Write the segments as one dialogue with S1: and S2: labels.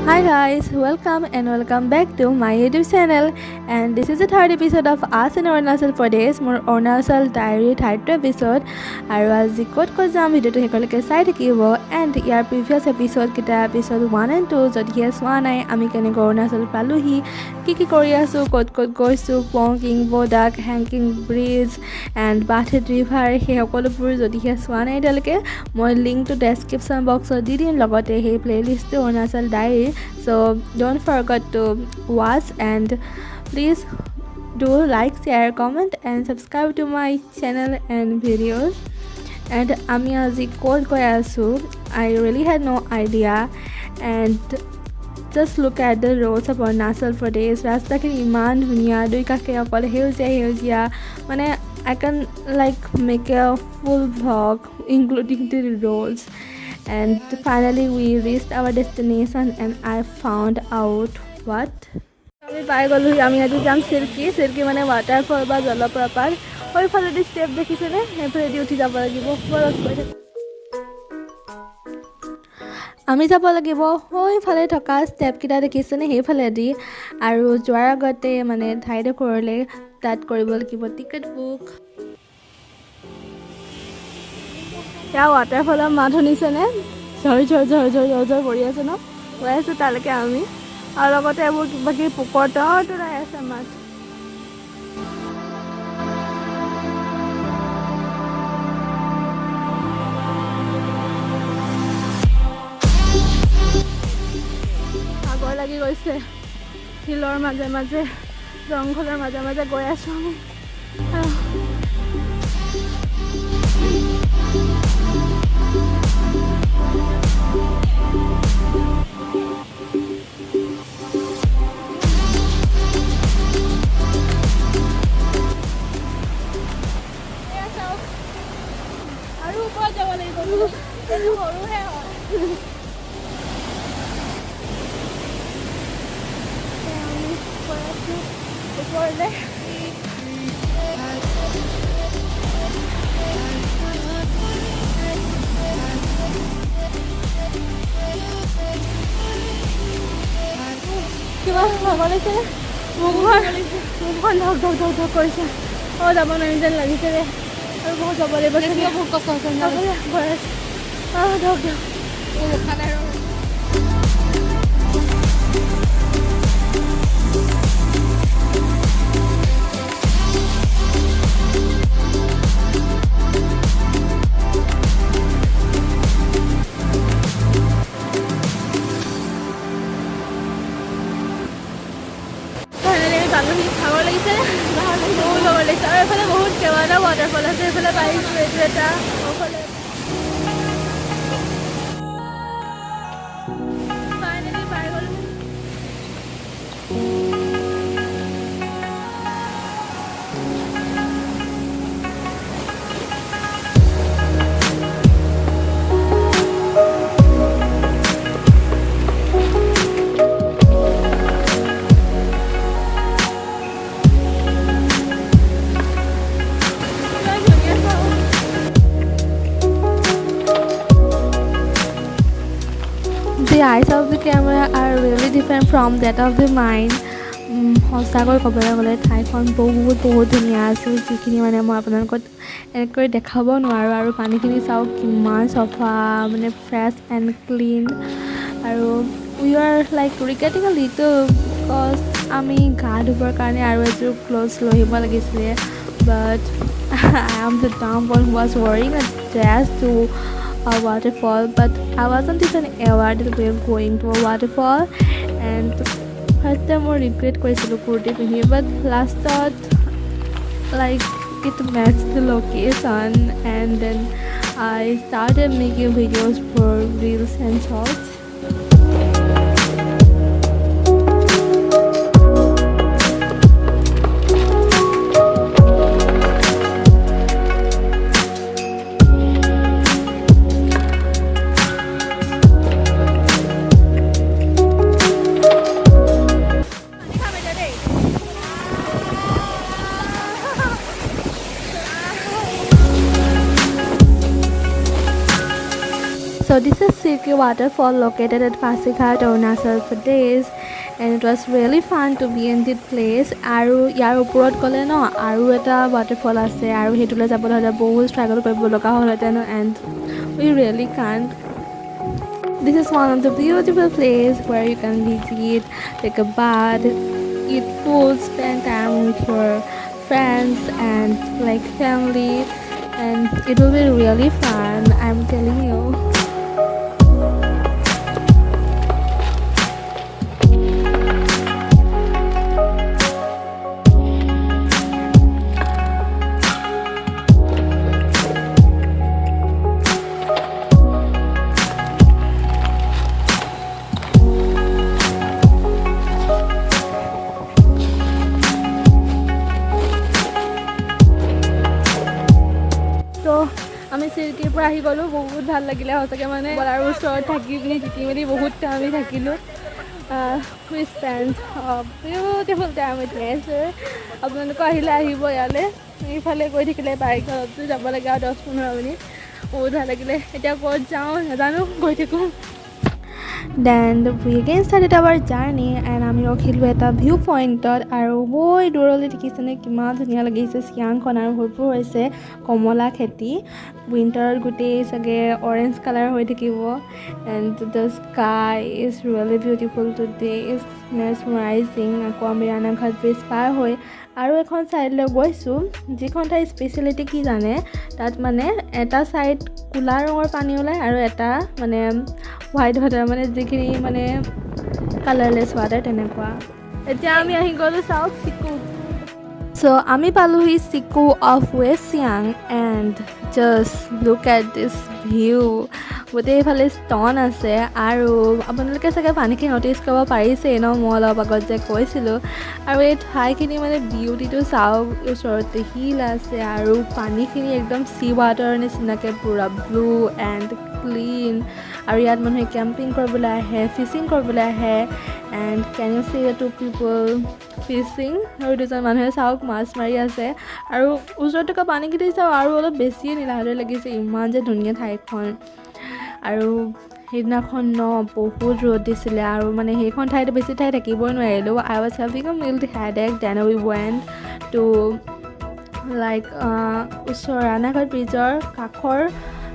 S1: Hi guys, welcome back to my YouTube channel, and this is the third episode of Us in Arunachal Pradesh, more Arunachal Diary third episode. আৰু আজি ক'ত যাম ভিডিঅ'টো শেষলৈকে চাই থাকিব and ইয়াৰ previous episode কেইটা episode 1 and 2 যদিহে চোৱা নাই আমি কেনেকৈ অৰুণাচল পালোহি কি কৰি আছো ক'ত গৈছো পংকিং বডাক হেংকিং ব্ৰিজ and বাথেট ৰিভাৰ সেই সকলোবোৰ যদিহে চোৱা নাই এতিয়ালৈকে মই লিংকটো ডেছক্ৰিপশ্যন বক্সত দি দিম লগতে সেই প্লেলিষ্টটো Arunachal diary so don't forget to watch and please do like share comment and subscribe to my channel and videos and ami aji ক'ত গৈ আছো I really had no idea and just look at the roads of Arunachal Pradesh ৰাস্তাখিনি ইমান ধুনীয়া দুই কাষে অকল সেউজীয়া মানে I can like make a full vlog including the roads and finally we reached our destination and I found out what আমি পাই গলো আমি আজি যাম সিৰকি মানে waterfall বা জলপ্ৰপাত ওই ফালেদি স্টেপ দেখিছেনে এফালেদি উঠি যাব লাগিব ওপৰত গৈ আমি যাব লাগিব ওই ফালে থকা স্টেপ কিটা দেখিছেনে সেইফালেদি আৰু যোৱাৰ আগতে মানে ঠাইতে কৰিলে তাত কৰিব লাগিব টিকেট বুক या वाटरफल मात শুনিছেনে ঝৰ পৰি আছে ন গৈ আছে তালৈকে আমি আৰু লগতে এইবোৰ বাকি পুকৰটো ৰাই আছে মাত আগৰ লাগি গৈছে হিলৰ মাজে জংঘলৰ মাজে গৈ আছো আমি কিমান ভাগৰ লাগিছে মুখখন ধক কৰিছে যাব নোৱাৰিম যেন লাগিছে ৰে আৰু বহুত যাব লাগিব বহুত কষ্ট হৈছে ধক বহুত কেইবাটা ৱাটাৰফল আছে এইফালে পাইছো এইটো এটা ফাইনেলি পাই গ'লো The eyes of the camera are really different from that of the mind. সঁচাকৈ ক'বলৈ গ'লে ঠাইখন বহুত ধুনীয়া আছিল যিখিনি মানে মই আপোনালোকক এনেকৈ দেখাব নোৱাৰোঁ আৰু পানীখিনি চাওক কিমান চফা মানে ফ্ৰেছ এণ্ড ক্লিন আৰু we are like ৰিগ্ৰেটিং a little because আমি গা ধুবৰ কাৰণে আৰু এযোৰ ক্লথছ লৈ আহিব লাগিছিলে বাট I am the dumb one who was wearing a dress to a waterfall but I wasn't even aware that we were going to a waterfall and first time I regret কৰিছিলো কুৰ্তি পিন্ধি but lastত like it matched the location and then I started making videos for reels and shorts So this is SIRKI SIRKI waterfall located at Pasighat, Arunachal Pradesh, and it was really fun to be in this place. আৰু ইয়াৰ ওপৰত গ'লে ন আৰু এটা waterfall আছে আৰু হেতুলে যাবলৈ হ'লে বহুত struggle কৰিব লগা হ'লহেঁতেন and we really can't. This is one of the beautiful places where you can visit, take a bath, eat food, spend time with your friends and like family, and it will be really fun, I'm telling you. আমি সিৰকিৰ পৰা আহি গ'লো বহুত ভাল লাগিলে সঁচাকৈ মানে আৰু ওচৰত থাকি পিনি তিতি মেলি বহুত আমি থাকিলোঁ we spent a beautiful time with nature. আপোনালোকে আহিলে আহিব ইয়ালৈ এইফালে গৈ থাকিলে বাইকতো যাব লাগে আৰু 10-15 মিনিট বহুত ভাল লাগিলে এতিয়া ক'ত যাওঁ নাজানো গৈ থাকোঁ Then we again started our journey and আমি ৰখিলোঁ এটা ভিউ পইণ্টত আৰু হৈ দূৰলৈ দেখিছেনে কিমান ধুনীয়া লাগিছে চিয়াংখন আৰু ভৰপূৰ হৈছে কমলা খেতি উইণ্টাৰত গোটেই চাগে অৰেঞ্জ কালাৰ হৈ থাকিব and the sky is really beautiful today. It's mesmerizing. আকৌ আমি ৰাণাঘাট ব্ৰিজ পাৰ হৈ আৰু এখন ছাইডলৈ গৈছোঁ যিখন ঠাই স্পেচিয়েলিটি কি জানে তাত মানে এটা ছাইড ক'লা ৰঙৰ পানী ওলায় আৰু এটা মানে হোৱাইট ৱাটাৰ মানে যিখিনি মানে কালাৰলেছ ৱাটাৰ তেনেকুৱা এতিয়া আমি আহি গ'লোঁ চাওক সিকু So আমি পালোহি সিকু of West Siang and just look at this view গোটেই ফালে ষ্টন আছে আৰু আপোনালোকে চাগে পানীখিনি নটিচ কৰিব পাৰিছেই ন মই অলপ আগত যে কৈছিলোঁ আৰু এই ঠাইখিনি মানে বিউটিটো চাওক ওচৰতে হিল আছে আৰু পানীখিনি একদম চি ৱাটাৰ নিচিনাকৈ পুৰা ব্লু এণ্ড ক্লিন আৰু ইয়াত মানুহে কেম্পিং কৰিবলৈ আহে ফিচিং কৰিবলৈ আহে and can you see two people fishing আৰু দুজন মানুহে চাওক মাছ মাৰি আছে আৰু ওচৰত থকা পানীখিনি চাওক আৰু অলপ বেছিয়ে নীলাহৰে লাগিছে ইমান যে ধুনীয়া ঠাইখন আৰু সেইদিনাখন ন বহুত ৰ'দ দিছিলে আৰু মানে সেইখন ঠাইত বেছি ঠাই থাকিবই নোৱাৰিলোঁ I was having a mild headache then we went to like ওচৰ ৰাণাঘাট ব্ৰিজৰ কাষৰ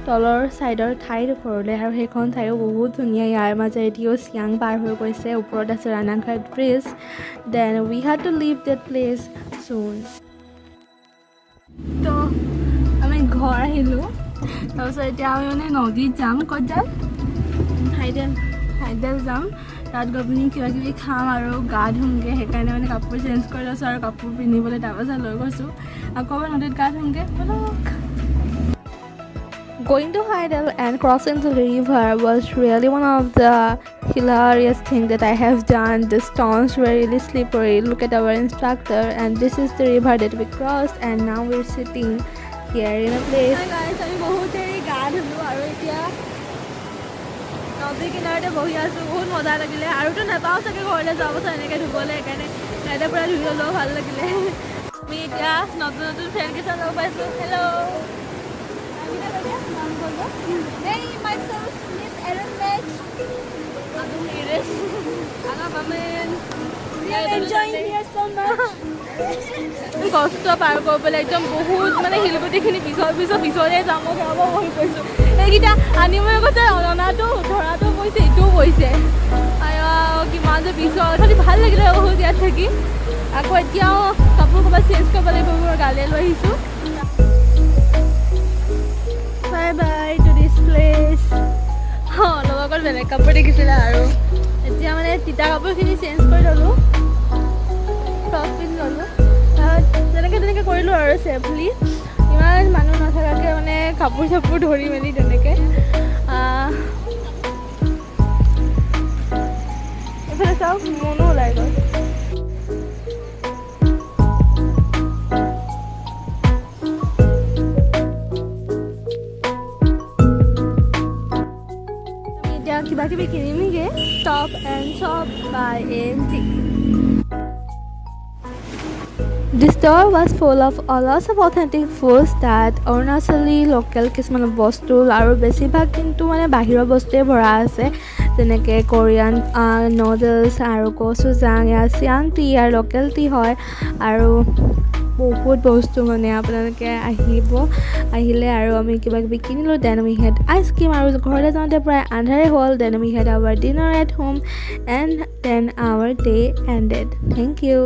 S1: তলৰ ছাইডৰ ঠাইডোখৰলৈ আৰু সেইখন ঠাইও বহুত ধুনীয়া ইয়াৰ মাজেদিও চিয়াং পাৰ হৈ গৈছে ওপৰত আছে Ranaghat bridge then we had to leave that place soon তো আমি ঘৰ আহিলোঁ তাৰপিছত এতিয়া আমি মানে নদীত যাম ক'ত যাম হাইডেল যাম তাত গৈ পিনি কিবা কিবি খাম আৰু গা ধুমগৈ সেইকাৰণে মানে কাপোৰ চেঞ্জ কৰি লৈছোঁ আৰু কাপোৰ পিন্ধিবলৈ তাৰপাছত লৈ গৈছোঁ আকৌ নদীত গা ধুমগৈ Going to Hydel and crossing the river was really one of the hilarious things that I have done. The stones were really slippery. Look at our instructor and this is the river that we crossed and now we're sitting here in a place. Hi guys, I'm बहुत देरी गा धुलो আৰু এতিয়া নদী কিনাৰতে বহি আছোঁ বহুত মজা লাগিলে আৰুতো নাপাওঁ চাগে ঘৰলৈ যাব চাগে এনেকৈ ধুবলৈ সেইকাৰণে ইয়াতে পৰা ধুই ল'লেও ভাল লাগিলে আমি এতিয়া নতুন নতুন ফ্ৰেণ্ড কেইটা লগ পাইছোঁ hello'
S2: Hey, myself, Miss Erin Match.
S1: I'm Iris. I'm Amen.
S2: We are enjoying here so much.
S1: কষ্ট পাৰ কৰিবলৈ একদম বহুত মানে শিলগুটিখিনি পিছলে যাম খাব বহি কৈছোঁ এইকেইটা আনিমে কৈছে অনাটো ধৰাটো কৈছে ইটোও কৈছে কিমান যে পিছল খালি ভাল লাগিলে বহুত ইয়াত থাকি আকৌ এতিয়াও কাপোৰ ক'ৰবাত চেঞ্জ কৰিব লাগিব মোৰ গালে লৈ আহিছোঁ Bye bye to this place. অলপ আগত বেলেগ কাপোৰ দেখিছিলে আৰু এতিয়া মানে তিতা কাপোৰখিনি চেঞ্জ কৰি ল'লোঁ ফ্ৰক পিন্ধি ল'লোঁ তেনেকৈ কৰিলোঁ আৰু ছেফলি ইমান মানুহ নথকাকৈ মানে কাপোৰ চাপোৰ ধৰি মেলি তেনেকৈ এইফালে চাওক মনো ওলাই গ'ল কিবা কিবি কিনিমগৈ Stop and Shop by ANT The store was full of lots of authentic foods that Arunachali local কিছুমান বস্তু আৰু বেছিভাগ কিন্তু মানে বাহিৰৰ বস্তুৱে ভৰা আছে যেনেকৈ কোৰিয়ান নুডলছ আৰু গোচুজাং চিয়াং টি আৰু লোকেল টি হয় আৰু বহুত বস্তু মানে আপোনালোকে আহিলে আৰু আমি কিবা কিবি কিনিলোঁ দেন উই হেড আইচক্ৰীম আৰু ঘৰলৈ যাওঁতে প্ৰায় আন্ধাৰে হ'ল then we had our dinner at home and then our day ended thank U